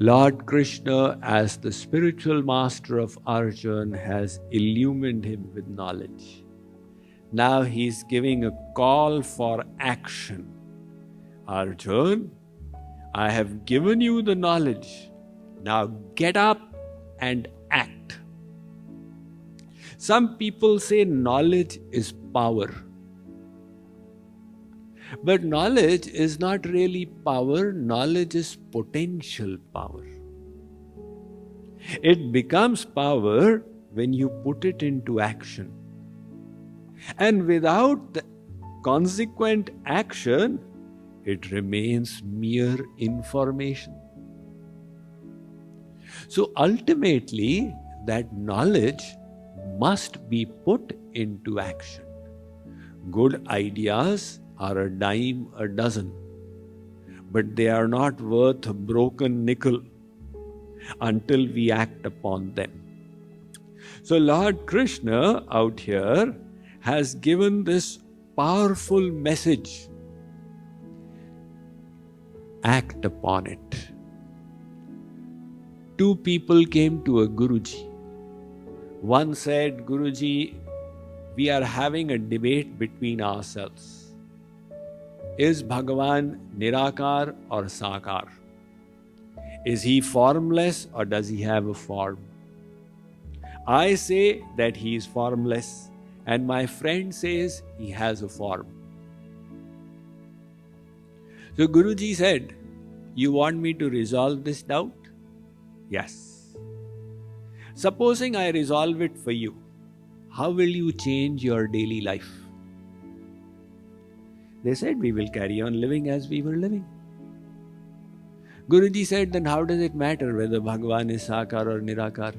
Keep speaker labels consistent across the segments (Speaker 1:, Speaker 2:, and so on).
Speaker 1: Lord Krishna, as the spiritual master of Arjun, has illumined him with knowledge. Now he's giving a call for action. Arjun, I have given you the knowledge. Now get up and act. Some people say knowledge is power. But knowledge is not really power, knowledge is potential power. It becomes power when you put it into action. And without the consequent action, it remains mere information. So ultimately, that knowledge must be put into action. Good ideas are a dime a dozen, but they are not worth a broken nickel until we act upon them. So Lord Krishna out here has given this powerful message. Act upon it. Two people came to a Guruji. One said, Guruji, we are having a debate between ourselves. Is Bhagavan Nirakar or Sakar? Is he formless or does he have a form? I say that he is formless, and my friend says he has a form. So Guruji said, you want me to resolve this doubt? Yes. Supposing I resolve it for you, how will you change your daily life? They said, we will carry on living as we were living. Guruji said, then how does it matter whether Bhagavan is Sakar or Nirakar?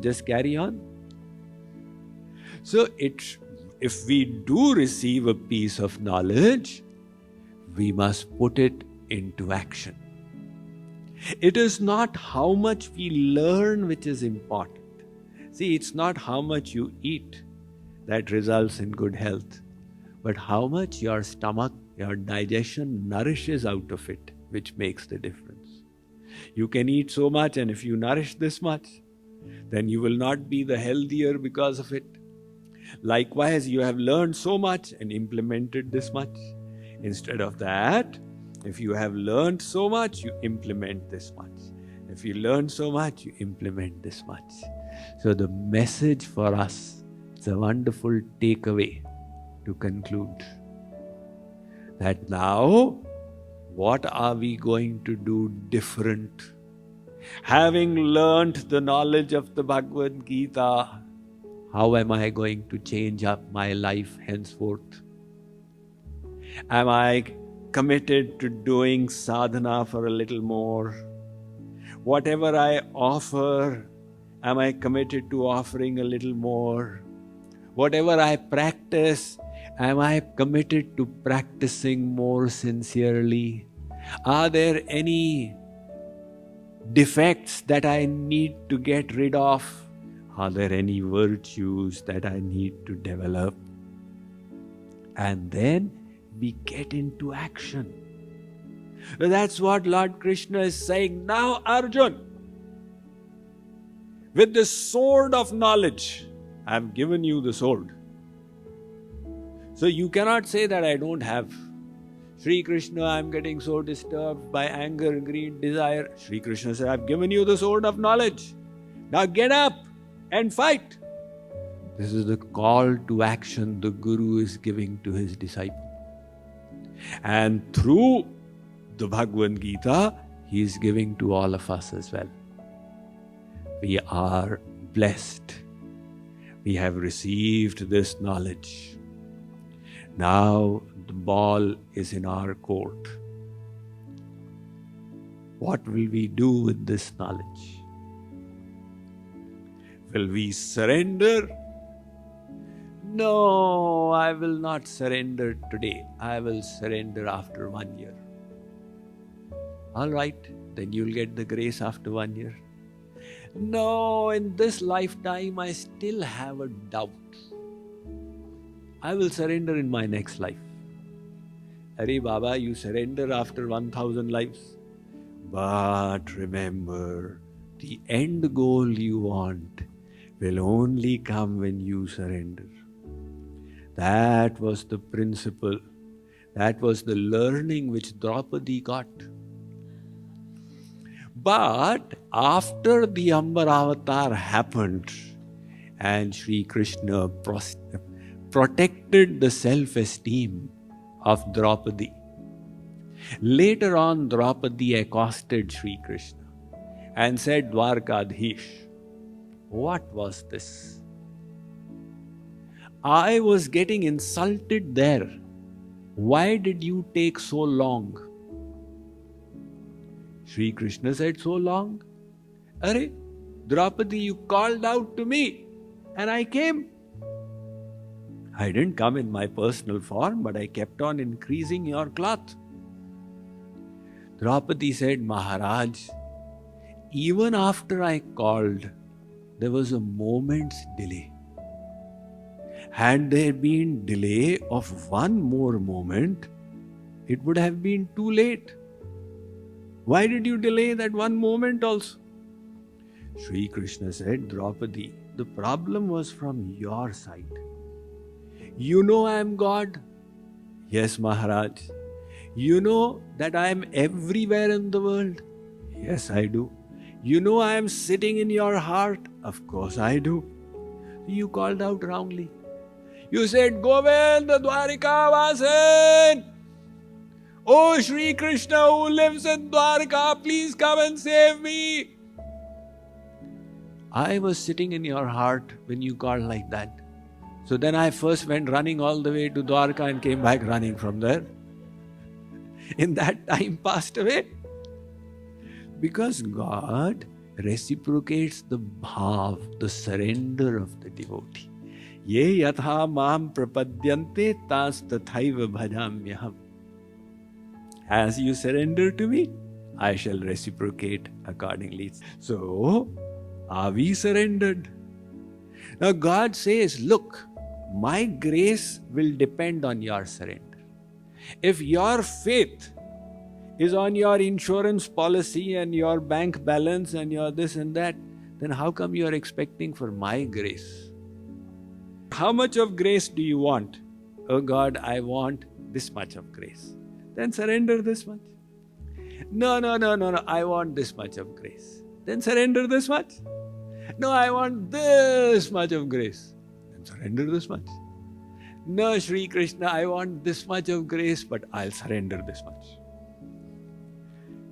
Speaker 1: Just carry on. So if we do receive a piece of knowledge, we must put it into action. It is not how much we learn which is important. See, it's not how much you eat that results in good health, but how much your stomach, your digestion nourishes out of it, which makes the difference. You can eat so much, and if you nourish this much, then you will not be the healthier because of it. Likewise, you have learned so much and implemented this much. Instead of that, if you have learned so much, you implement this much. If you learn so much, you implement this much. So the message for us, it's a wonderful takeaway to conclude. That now, what are we going to do different? Having learned the knowledge of the Bhagavad Gita, how am I going to change up my life henceforth? Am I committed to doing sadhana for a little more? Whatever I offer, am I committed to offering a little more? Whatever I practice, am I committed to practicing more sincerely? Are there any defects that I need to get rid of? Are there any virtues that I need to develop? And then we get into action. That's what Lord Krishna is saying. Now, Arjun, with the sword of knowledge, I have given you the sword. So you cannot say that I don't have. Sri Krishna, I am getting so disturbed by anger, greed, desire. Sri Krishna said, I have given you the sword of knowledge. Now get up and fight. This is the call to action the Guru is giving to his disciple. And through the Bhagavad Gita, he is giving to all of us as well. We are blessed. We have received this knowledge. Now the ball is in our court. What will we do with this knowledge? Will we surrender? No, I will not surrender today. I will surrender after 1 year. All right, then you'll get the grace after 1 year. No, in this lifetime I still have a doubt. I will surrender in my next life. Arey Baba, you surrender after 1,000 lives. But remember, the end goal you want will only come when you surrender. That was the principle. That was the learning which Draupadi got. But after the Ambar Avatar happened and Sri Krishna protected the self-esteem of Draupadi, later on Draupadi accosted Sri Krishna and said, Dwarkadhish, what was this? I was getting insulted there. Why did you take so long? Sri Krishna said, so long? Are, Draupadi, you called out to me and I came. I didn't come in my personal form, but I kept on increasing your cloth. Draupadi said, Maharaj, even after I called, there was a moment's delay. Had there been delay of one more moment, it would have been too late. Why did you delay that one moment also? Sri Krishna said, Draupadi, the problem was from your side. You know I am God. Yes, Maharaj. You know that I am everywhere in the world. Yes, I do. You know I am sitting in your heart. Of course I do. You called out wrongly. You said, Govinda Dwarika Vasan. Oh, Sri Krishna who lives in Dwarka, please come and save me. I was sitting in your heart when you called like that. So then I first went running all the way to Dwarka and came back running from there. In that time passed away. Because God reciprocates the bhav, the surrender of the devotee. Ye yatha mam prapadyante tas tathaiva bhajamyaham. As you surrender to me, I shall reciprocate accordingly. So, are we surrendered? Now God says, look, my grace will depend on your surrender. If your faith is on your insurance policy and your bank balance and your this and that, then how come you are expecting for my grace? How much of grace do you want? Oh God, I want this much of grace. Then surrender this much. No, I want this much of grace. Then surrender this much. No, I want this much of grace. Then surrender this much. No, Sri Krishna, I want this much of grace, but I'll surrender this much.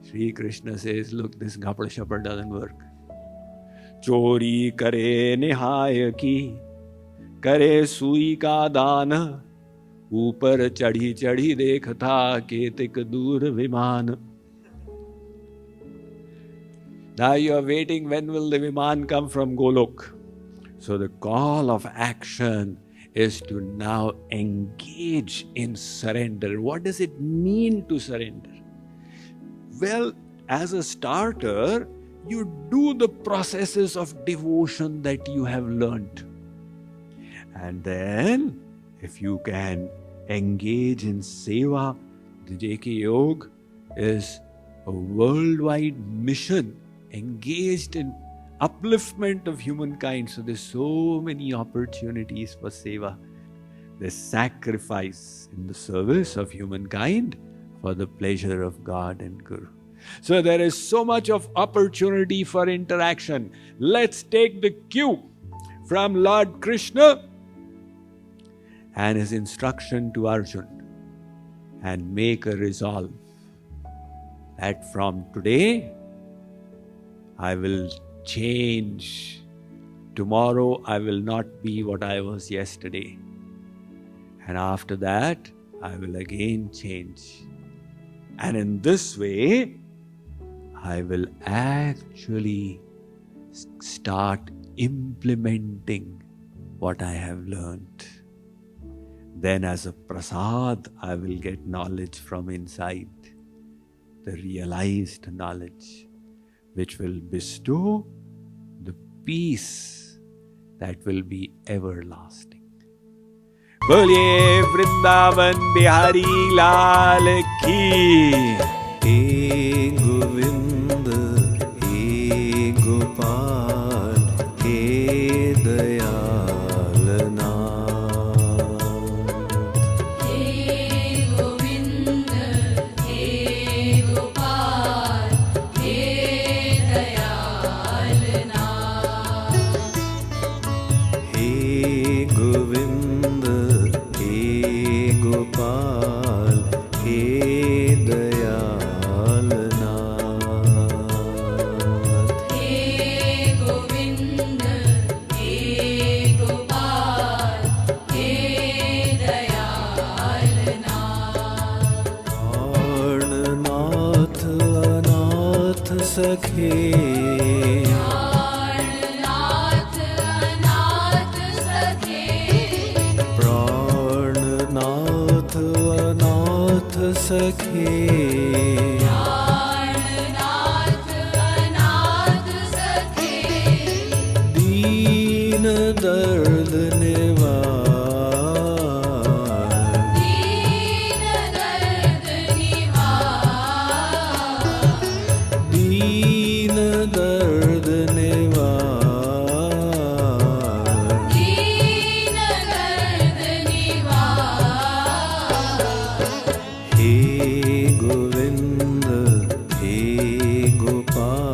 Speaker 1: Sri Krishna says, look, this gapad shapad doesn't work. Chori kare nihaya ki, kare sui ka dana, upar chadhi chadhi dekhta ketik dur viman. Now you are waiting, when will the viman come from Golok? So the call of action is to now engage in surrender. What does it mean to surrender? Well, as a starter, you do the processes of devotion that you have learned. And then, if you can engage in seva, the JK Yoga is a worldwide mission engaged in upliftment of humankind. So there's so many opportunities for seva. There's sacrifice in the service of humankind for the pleasure of God and Guru. So there is so much of opportunity for interaction. Let's take the cue from Lord Krishna and his instruction to Arjuna and make a resolve that from today I will change. Tomorrow I will not be what I was yesterday. And after that, I will again change. And in this way, I will actually start implementing what I have learned. Then as a prasad, I will get knowledge from inside, the realized knowledge, which will bestow the peace that will be everlasting. बोलिए वृंदावन बिहारी लाल की।
Speaker 2: गोविंद हे गोपाल हे दयाल नाथ।
Speaker 3: हे गोविंद हे गोपाल हे दयाल नाथ।
Speaker 2: हे गोविंद हे गोपाल हे दयाल नाथ।
Speaker 3: हे गोविंद हे गोपाल हे दयाल नाथ।
Speaker 2: प्राणनाथ अनाथ सखे
Speaker 3: प्राणनाथ अनाथ सखे।
Speaker 2: प्राणनाथ अनाथ सखे
Speaker 3: प्राणनाथ अनाथ सखे।
Speaker 2: दीन दर्द निवार
Speaker 3: दीन दर्द निवार।
Speaker 2: दीन दर्द निवार।
Speaker 3: दीन दर्द निवार।
Speaker 2: हे गोविंद हे गोपाल